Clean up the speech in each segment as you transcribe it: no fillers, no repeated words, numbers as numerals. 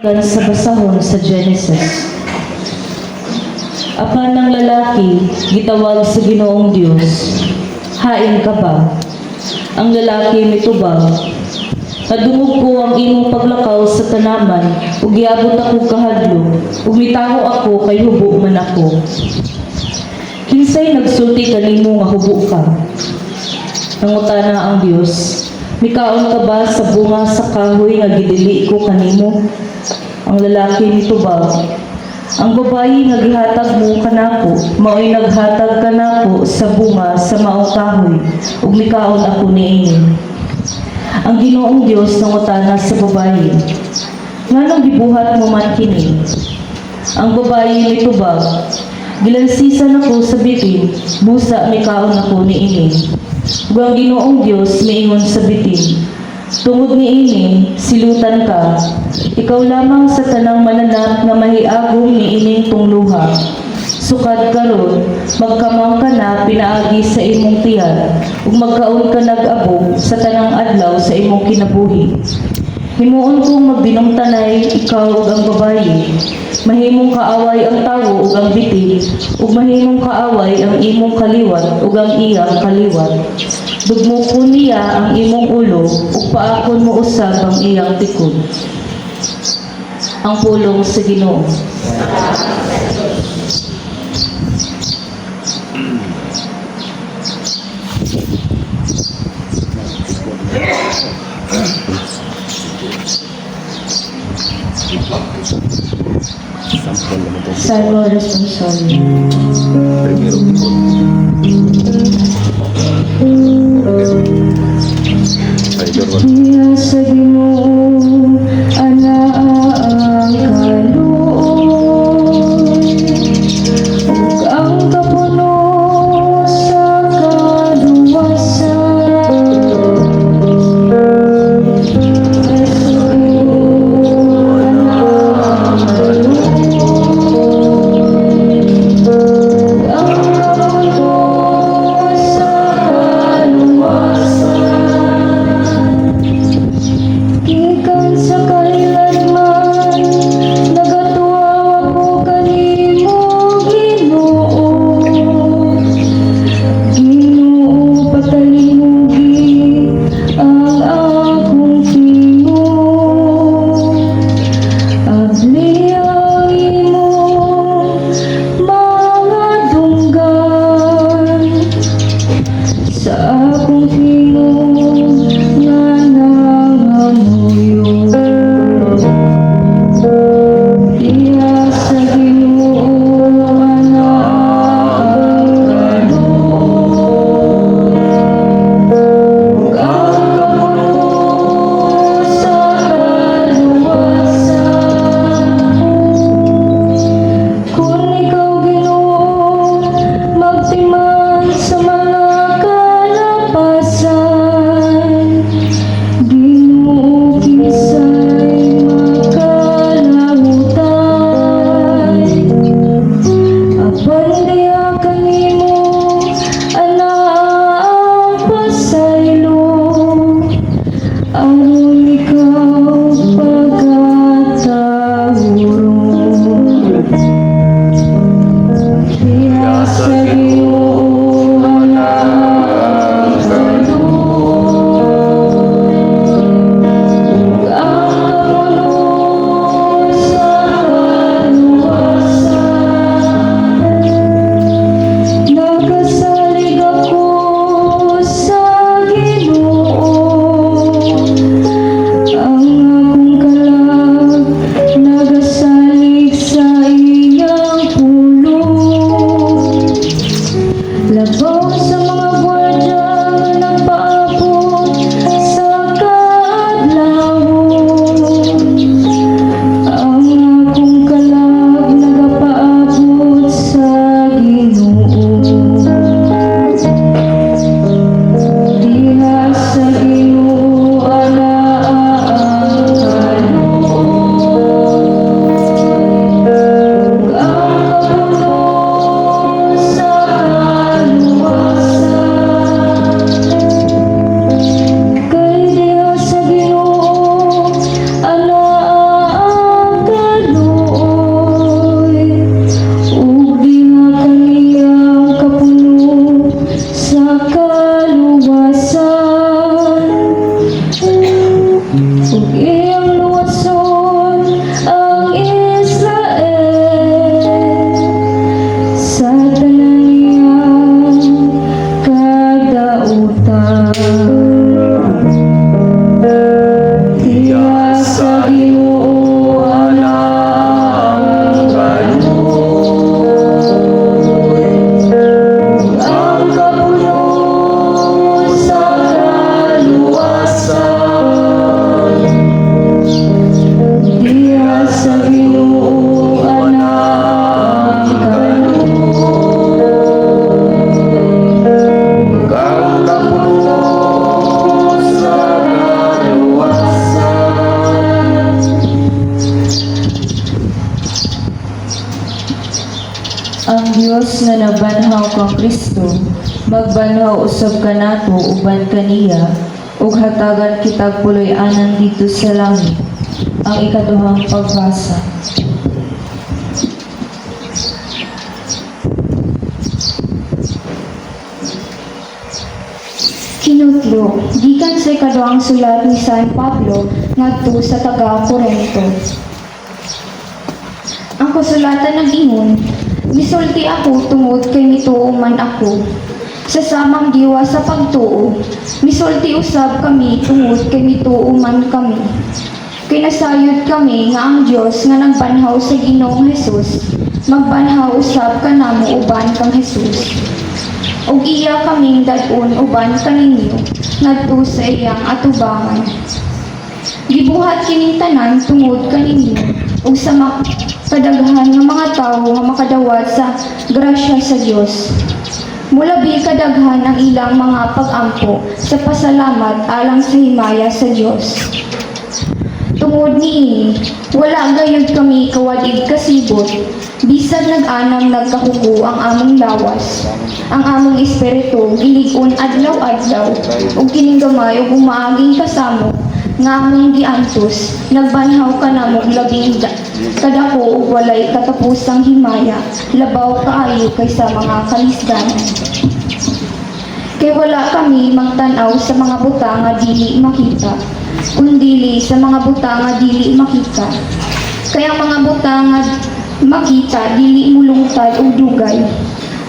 Sa basahon sa Genesis. Apan ng lalaki, gitawag sa Ginoong Dios, hain ka ba? Ang lalaki mitubag, nadungog ko ang imong paglakaw sa tanaman, ug giabot ako kahadlok, ug mitaho ako kay hubo man ako. Kinsay nagsulti kanimo nga hubo ka? Nangutana ang Dios, mikaon ka ba sa bunga sa kahoy nga gidili ko kanimo? Ang lalaki mitubag, ang babayi nga gihatag mo kanako, mao'y naghatag kanako sa bunga sa maong kahoy, ug mikaon ako niini. Ang Ginoong Dios nangutana sa babayi, nganong gibuhat mo man kini? Ang babayi mitubag, gilansisan ako sa bitin, busa mikaon ako niini. Ug ang Ginoong Dios miingon sa bitin, tungod niini, silutan ka, ikaw lamang sa tanang mananap nga mahiagom niining tungluha. Sukad karon, magkamang ka na pinaagi sa imong tiyan, ug magkaon ka nag-abog sa tanang adlaw sa imong kinabuhi. Himuon kong magbinungtanay ikaw ug ang babayi, mahimong kaaway ang tawo ug ang bitin, ug mahimong kaaway ang imong kaliwat ug ang iyang kaliwat. Dugmo ko niya ang imong ulo ug paakon mo usab ang iyang tikod. Ang pulong sa Ginoo. Salmo responsorial. Iya sa Ginoo ana ang kaluoy, ug ang kapuno sa Dios nga nabanhaw kang Kristo, magbanhaw usab ka nato uban kaniya, ug hatagan kitag puloy-anan dito sa langit. Ang ikaduhang pagbasa. Kinutlo, gikan sa ikaduhang sulat ni San Pablo ngadto sa taga-Corinto. Ang kasulatan nag-ingon, misulti ako tungod kay mituo man ako. Sa samang diwa sa pagtuo, misulti usab kami tungod kay mituo man kami. Kay nasayod kami nga ang Dios nga nagbanhaw sa Ginoong Hesus, magbanhaw usab kanamo uban kang Hesus. Ug iya kaming dad-on uban kaninyo ngadto sa iyang atubangan. Gibuhat kining tanan tungod kaninyo ug sa kadaghan nga mga tawo nga makadawat sa grasya sa Dios. Mulabi kadaghan ang ilang mga pag-ampo sa pasalamat alang sa himaya sa Dios. Tungod niini, wala gayud kami kawadid kasibot, bisag nag-anam nagkahugo ang among lawas. Ang among espiritu gilig-on adlaw-adlaw, ug kining gamay ug umaaging kasamo nga among giantos, nagbanhaw kanamo labing kadako ug walay katapusang himaya, labaw kaayo kaysa mga kalisdanan. Kay wala kami magtan-aw sa mga butang nga dili makita, kundili sa mga butang nga dili makita. Kaya ang mga butang nga makita dili mulungtad ug dugay.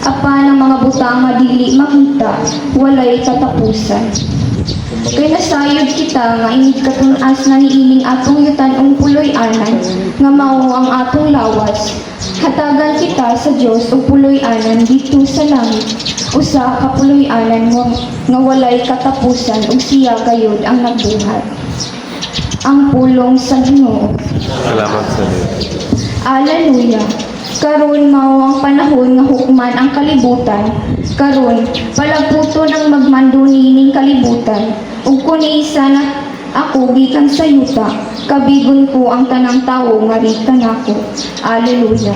Apan ang mga butang nga dili makita, walay katapusan. Kay nasayod kita nga inig katunas na niining atong yutan-ong puloy-anan nga mao ang atong lawas. Hatagan kita sa Dios og puloy-anan dito sa langit. Usa ka puloy-anan nga walay katapusan ug siya gayud ang nagbuhat. Ang pulong sa Ginoo. Salamat sa Diyos. Alleluia. Karon mao ang panahon nga hukman ang kalibutan. Karon palagputon ang magmando niining kalibutan. Ug kun isa na ako gikan sa yuta, kabigon ko ang tanang tawo nga rika nako. Alleluia.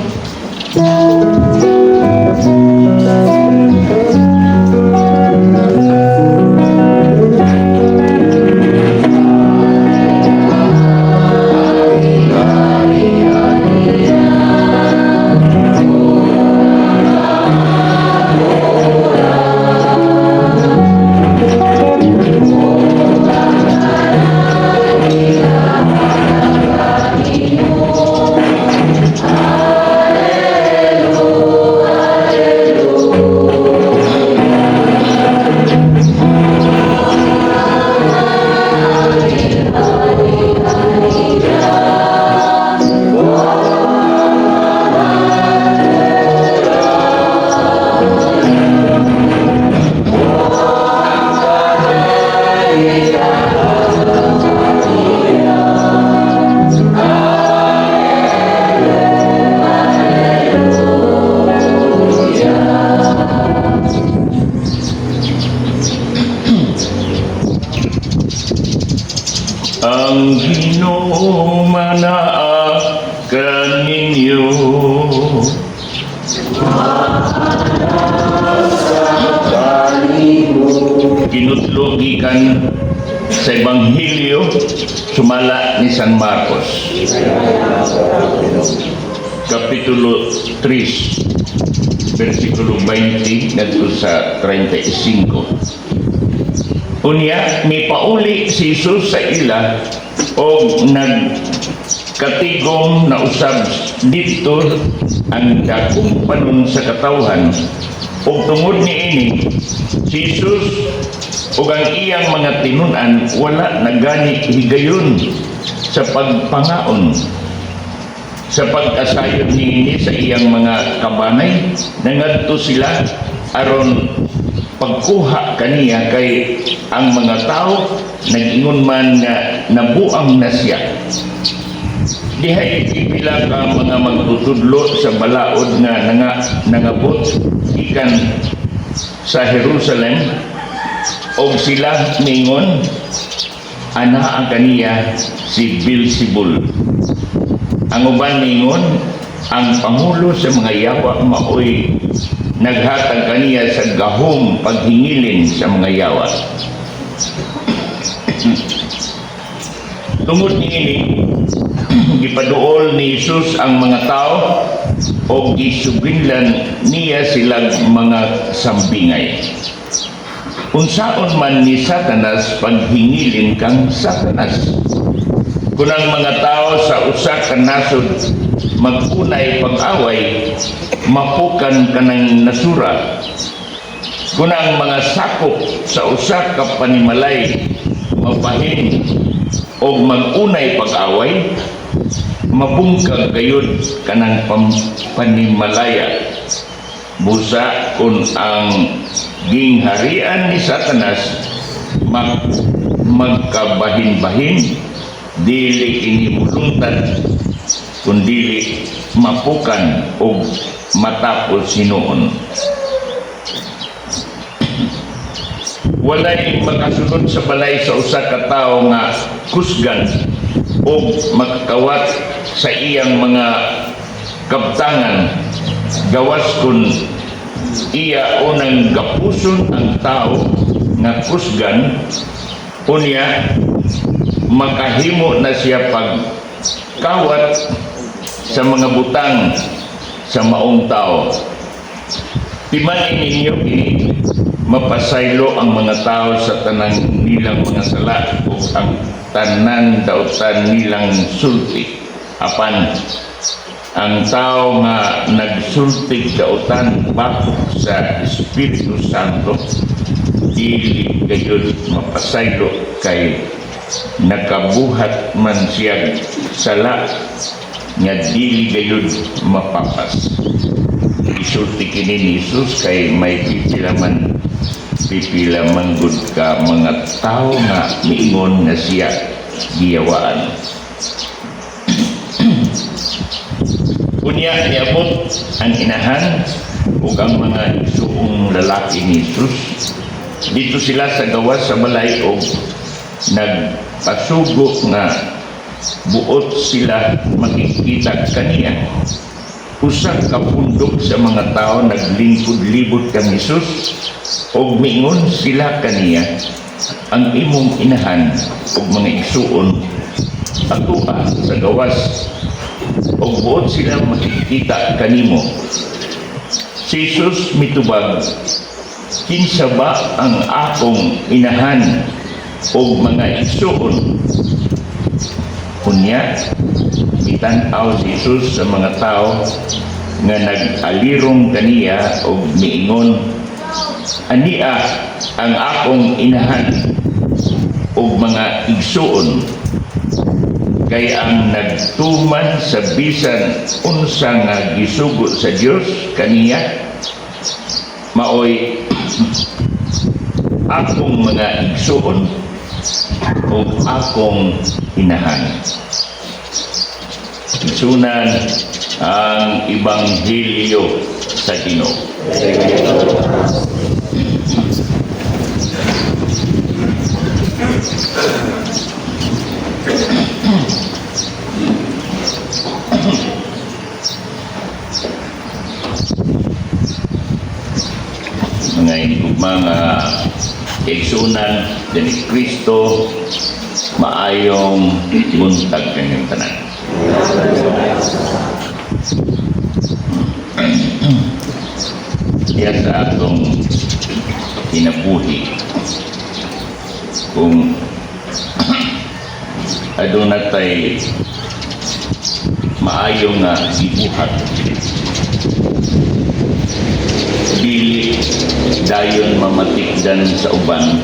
Ang Ginoo manaakan ninyo. Kinutlo gikan sa Ebanghelyo sumala ni San Marcos. Kapitulo 3, versikulo 20 ngadto sa 35. Unya, may pauli si Jesus sa ila o nagkatigom na usab dito ang dakong panon sa katawhan. O tungod ni ini, si Jesus o ang iyang mga tinunan wala nagani higayon sa pagpangaon. Sa pag-asayod ni ini sa iyang mga kabanay, nangadto sila aron pagkuha kaniya kay ang mga tao nag-ingon man nga nabuang na siya. Dihay ipila ka mga magtutudlo sa balaod nga nangabot ikan sa Jerusalem og sila ningon ana ang kaniya si Beelzebul. Ang uban ningon ang pangulo sa mga yawa maoy naghatag kaniya sa gahom paghingilin sa mga yawa. Tungod niini, gipaduol ni Jesus ang mga tao o gisubinlan niya silang mga sambingay. Unsaon man ni Satanas paghingilin kang Satanas. Kung ang mga tao sa usa ka nasod mag-unay pag-away, mapukan ka ng nasura. Kung ang mga sakop sa usa ka panimalay mapahin o mag-unay pag-away, mabungkag gayud ka ng panimalaya. Busa kung ang gingharian ni Satanas magkabahin-bahin, dili kini mulungtad kundi mapukan o matapos sinuon. Walay makasunod sa balay sa usa ka tawo nga kusgan o makakawat sa iyang mga kabtangan, gawas kun iya unang gapuson ang tao nga kusgan, unya makahimo na siya pagkawat sa mga butang sa maong tao. Timanin ninyo kini mapasaylo ang mga tao sa tanang nilang mga sala o ang tanan dautan nilang sulti. Apan ang tao nga nagsultig dautan bakit sa Espiritu Santo, dili gayud mapasaylo kay nakabuhat man siya sala nga dili gayud mapapas. Isulti kini ni Jesus kay may pipila man gud ka mga tao nga miingon na siya giyawaan. Unya niabot ang inahan ug ang mga isuong lalaki ni Jesus. Dito sila sa gawas sa balay o nagpasugo nga buot sila makikita kaniya. Usa ka pundok sa mga tao naglingkod-libot kang Jesus o mingon sila kaniya, ang imong inahan o mga igsuon atua sa gawas o buot sila makikita kanimo. Si Jesus mitubag, kinsa ba ang akong inahan o mga igsuon? Unya, mitan-aw si Jesus sa mga tao nga nag-alirong kaniya o miingon, ania ang akong inahan o mga igsuon, kay ang nagtuman sa bisan unsa nga gisugo sa Dios kaniya maoy akong mga igsuon o akong inahan. Igsunan ang Ebanghelyo sa Ginoo. Mga inugma nga igsunan ni Kristo, maayong buntag kanyang tanan. Yan sa atong kinabuhi kung aduna tay maayong nga gibuhat, dili dayon mamatikdan sa uban,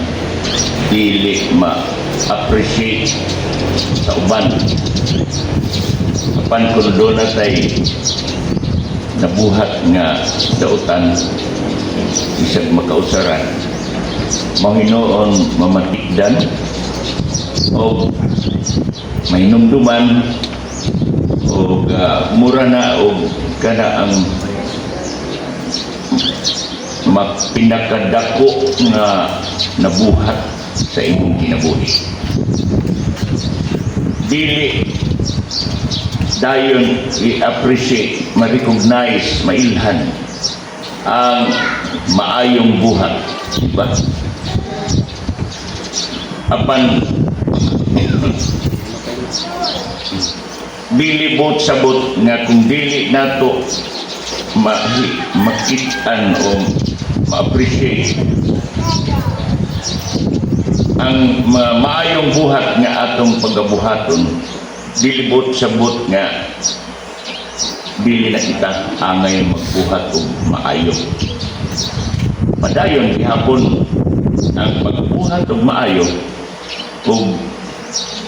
dili ma-appreciate sa uban. Apan kung doon na tayo nabuhat nga dautan, isang makausaran, mahinoon mamatikdan o mahinumduman o mura na o kana ang mapinakadako nga nabuhat sa imong kinabuhi. Dili dayon i-appreciate, ma-recognize, mailhan ang maayong buhat, diba? Apan bilibot sabot nga kung dili nato makitaan o ma-appreciate ang maayong buhat nga atong pagabuhaton, bilibot sabot nga dili na kita angay magbuhat og maayo. Padayon gihapon ang pagbuhat og maayo ug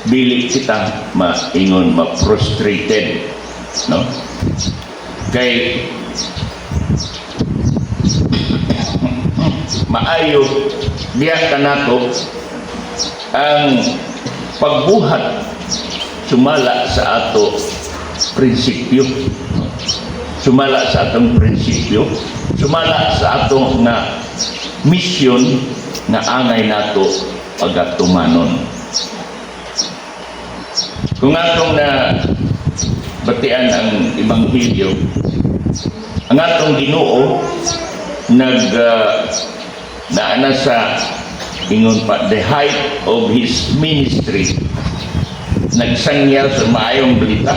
dili kita maingon ma-frustrated, no? Kay maayo diya kanato ang pagbuhat sumala sa ato prinsipyo, sumala sa atong prinsipyo, sumala sa ato nga misyon nga angay nato pagatumanon. Kung atong na batian ang Ebanghelyo, ang atong Ginoo naana sa ingon pa the height of his ministry, nagsangya sa maayong balita,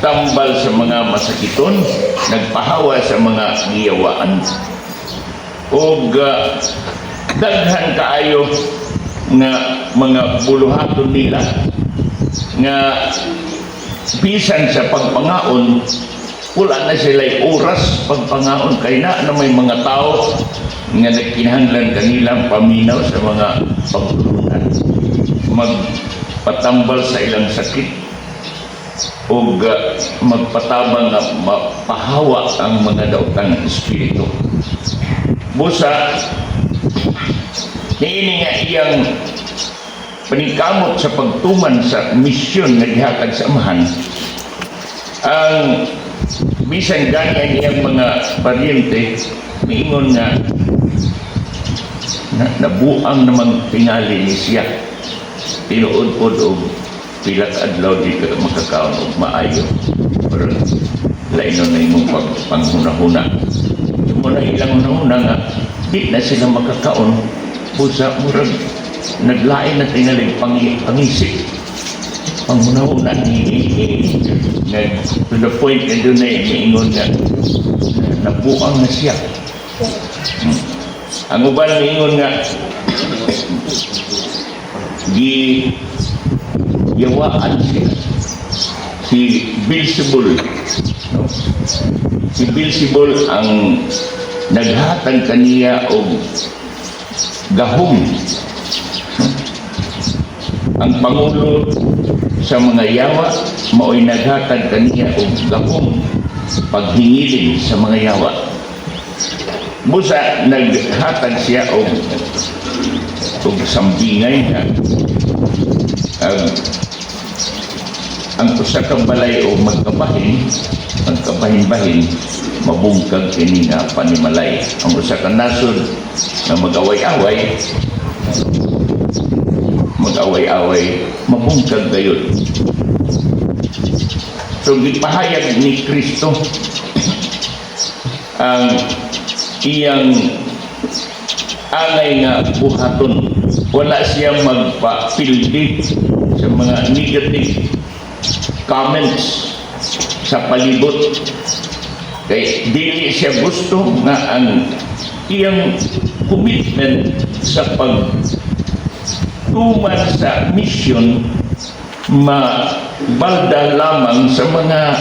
tambal sa mga masakiton, nagpahawa sa mga giyawaan, o daghan kaayo nga mga buluhaton nila nga bisan sa pagpangaon wala na sila'y oras pagpangaon, kay na may mga tao nga nagkinahanglan kanilang paminaw sa mga pagtulunan, magpatambal sa ilang sakit o magpatabang na mapahawa ang mga daotang espiritu. Busa niini nga iyang paningkamot sa pagtuman sa misyon nga gihatag sa amahan, ang bisan gani ang iyang mga paryente miingon nga nabuang namang tingali ni siya, tinuod pod og pilat adlaw di ka makakaon og maayo, pero lainon na imong panghuna-huna. Muna ilang hunahuna nga di na sila makakaon, busa murag naglain na tingaling pangisip, panghuna-huna to the point na doon na miingon nga nabuang na siya. Ang uban miingon nga giyawaan siya si Beelzebul, no? Si Beelzebul ang naghatag kaniya og gahom, no? Ang pangulo sa mga yawa mao'y naghatag kaniya og gahom, paghingilin sa mga yawa. Busa naghatag siya og sambingay nga ang usa ka balay o magkabahin-bahin mabungkag kini nga panimalay. Ang usa ka nasod na mag-away-away mabungkag gayon. So gipahayag ni Kristo ang iyang angay nga buhaton. Wala siya magpapildi sa mga negative comments sa palibot, kay dili siya gusto nga ang iyang commitment sa pagtuman sa mission mabalda lamang sa mga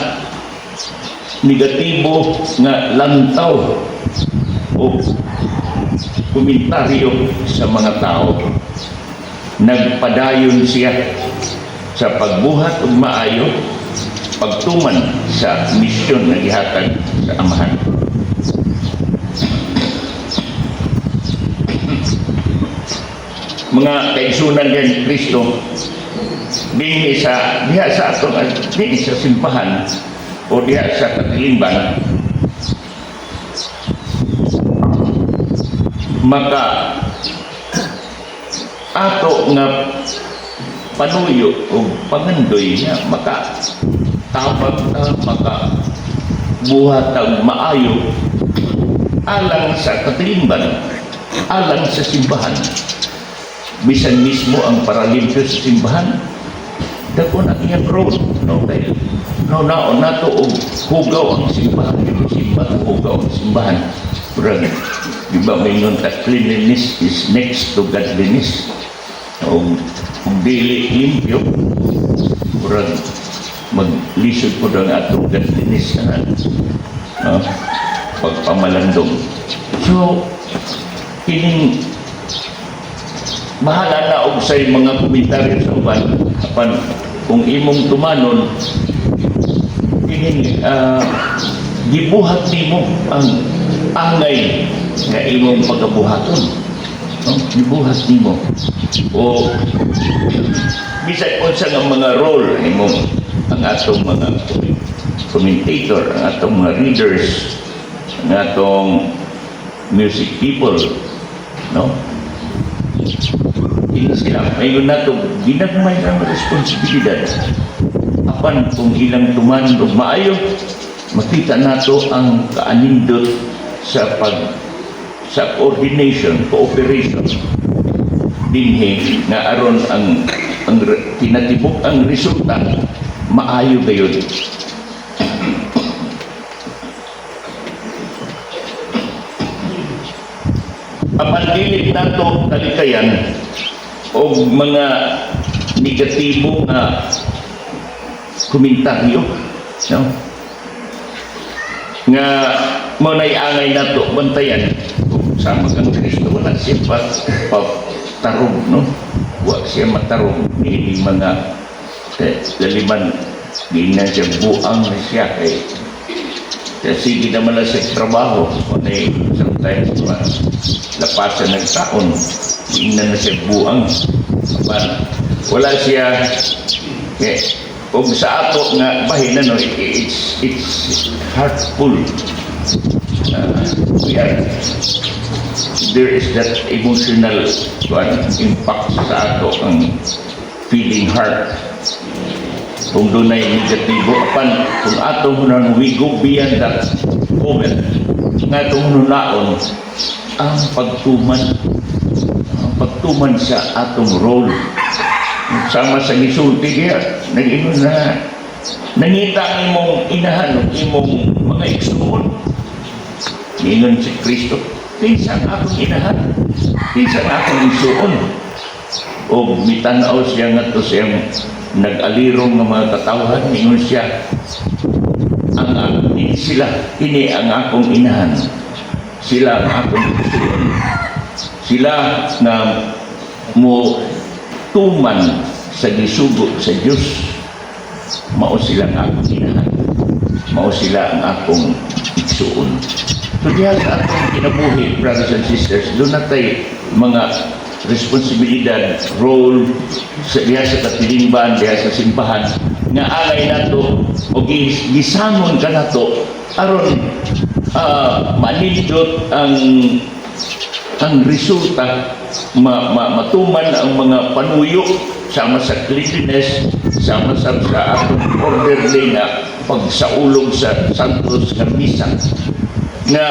negatibo nga lantaw o komentaryo sa mga tao. Nagpadayon siya sa pagbuhat ug maayo, pagtuman sa misyon na gihatag sa amahan. Mga kaigsunan ni Kristo, diha sa atong diha sa simbahan o diha sa katilimban, maka ato nga panuyo o pangandoy nga makatabag makabuhat ang maayo alang sa katilingban, alang sa simbahan. Bisan mismo ang paralimpyo sa simbahan, dako na iyang role, no? Dahil naon nato og hugaw ang simbahan, simbahan hugaw ang simbahan. Murag, di ba may nun that cleanliness is next to godliness. O dili limpyo, murag maglisod po ang atong godliness na pagpamalandong. So, kining bahala na og say mga komentaryo sa uban apan kung imong tumanon kining gibuhat nimo ang angay nga imong pagabuhaton, no? Gibuhat nimo o bisan unsa nga mga role nimo ang atong mga commentator, ang atong mga readers, ang atong music people, no? Hindi sila mayon nato ginagmay ang responsibilidad apan kung ilang tumandog maayo makita nato ang kaanindot sa coordination, cooperation dinhi nga aron ang tinatibok ang resulta maayo gayon. Apan dili nato kalikayan o mga negatibo nga komentaryo, no? Nga muna'y angay nato bantayan kung sama kang Kristo wala siya tarong, no? Huwag siya matarong may mga laliman ganyan siya buang na siya kasi naman na siya trabaho kunay sometimes lapasan ng taon tingnan na siya buang wala siya kung sa ato nga bahin no, it's heartful there is that emotional impact sa ato ang feeling heart kung doon ay negatibo apan kung atong hunang we go beyond that moment nga itong hunaon ang pagtuman sa atong role sama sa gisulti diya nag-ingon na nangita ang imong inahan imong mga igsuon ningon si Kristo pinsan akong inahan pinsan akong igsuon o mitanaw siya nga to siyang nag-alirong ng mga katawhan ningon siya hindi sila ini ang akong inahan sila ang akong igsuon sila na mo tuman sa gisugo sa Diyos mao sila ang akong inahan mao sila ang akong igsuon. So diya sa atong kinabuhi brothers and sisters doon natay mga responsibilidad role sa diya sa katilingban diya sa simbahan nga alay nato o gisamon ka nato aron manindot ang resulta matuman ang mga panuyo sama sa cleanliness sama sa atong orderly na pagsaulog sa santos nga misa nga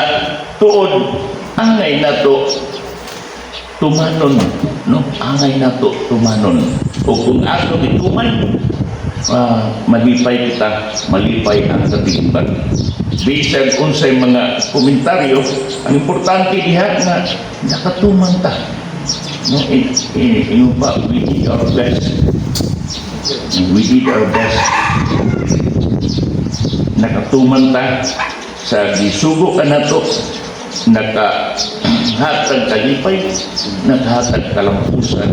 tuod angay nato tumanon, no? Angay nato tumanon o kung ato ituman malipay kita malipay ang katilingban. Bisag unsay mga komentaryo ang importante diha nga nakatuman ta, no? We did our best nakatuman ta sa gisugo ka nato nakahatag kalipay nakahatag kalampusan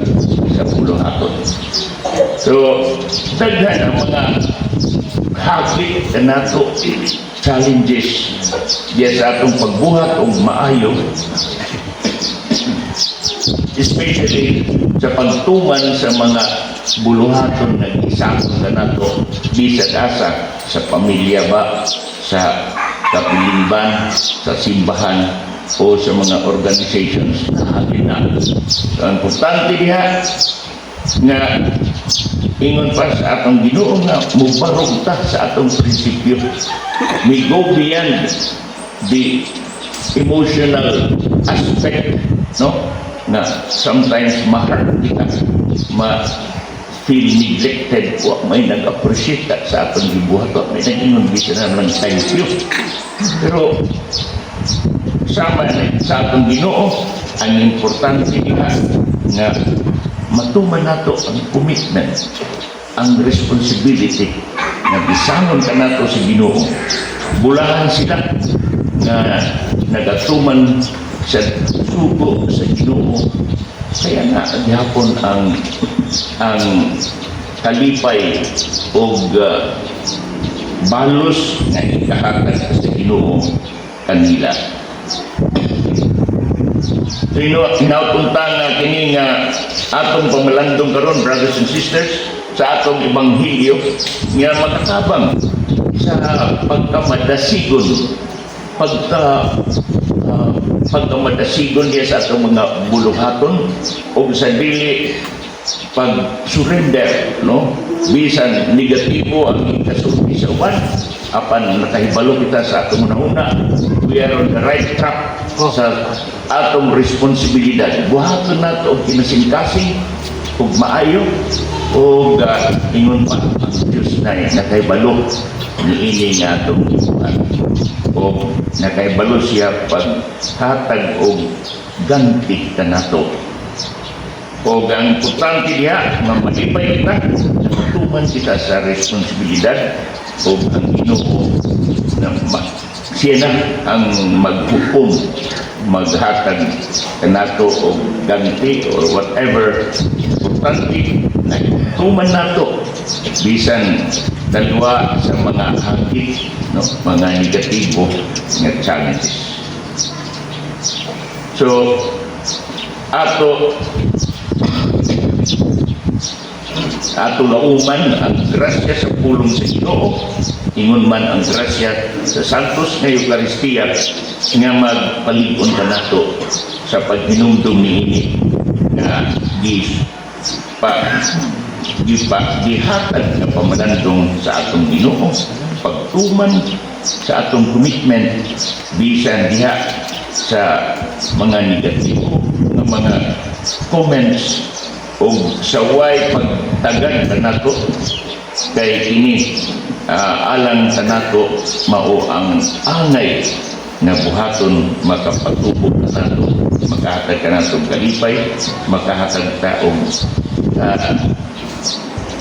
sa puluhaton. So daghan ang mga hagit na nato challenges diya sa atong pagbuhat og maayo especially sa pagtuman sa mga buluhaton na gisakop na nato bisag asa sa pamilya ba sa kapilingban sa simbahan o sa mga organizations na hagit na. So, ang importante diha nga ingon pa sa atong Ginoo nga mubarog ta sa atong prinsipyo. We go beyond the emotional aspect, no? Na sometimes ma-hurt kita, ma-feel neglected, wa may nag-appreciate ka sa atong gibuhaton, may nag-ingon bisa na lang thank you. Pero sama sa atong Ginoo, ang importante niya nga matuman nato ang commitment, ang responsibility na bisangon ka nato sa Ginoo. Bulahan sila na nagatuman sa sugo sa Ginoo. Kaya nga gihapon ang kalipay o balos na ikahatag sa Ginoo kanila. So inapunta nga kini nga atong pamalandong karon, brothers and sisters, sa atong ebanghelyo nga makatabang sa pagkamadasigon, pagkamadasigon niya sa atong mga buluhaton o sa dili pag-surrender, no? Bisan negatibo ang ikasulti sa uban, apan nakahibalo kita sa atong una-una, we are on the right track sa atong responsibilidad. Buhaton nato og kinasingkasing ug maayo ug ingon pa ang Diyos na nakahibalo niini nga atong ibuhat o nakahibalo siya paghatag og ganti kanato. O ang importante diha nga malipay kita, natuman kita sa responsibilidad o ang Ginoo na siya na ang maghukom, maghatag kanato o ganti or whatever. Importante na tuman nato bisan dalawa sa mga hagit, no, mga negatibo nga challenges. So ato lauman ang grasya sa pulong sa Ginoo, ingon man ang grasya sa Santos nga Eucharistia nga magpalig-on ka nato sa paghinumdum niini nga gihatag na pamalandong sa atong Ginoo, pagtuman sa atong commitment bisan diha sa mga negatibo nga mga comments o sa way pagtagad na nato kay kini alang sa nato mao ang angay na buhaton makapatubog na nato, makahatag ka nato kalipay, makahatag ta og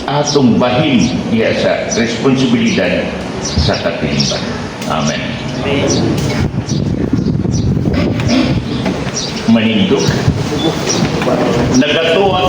atong bahin diya sa responsibilidad sa katiliban. Amen. Manindog nagatuwa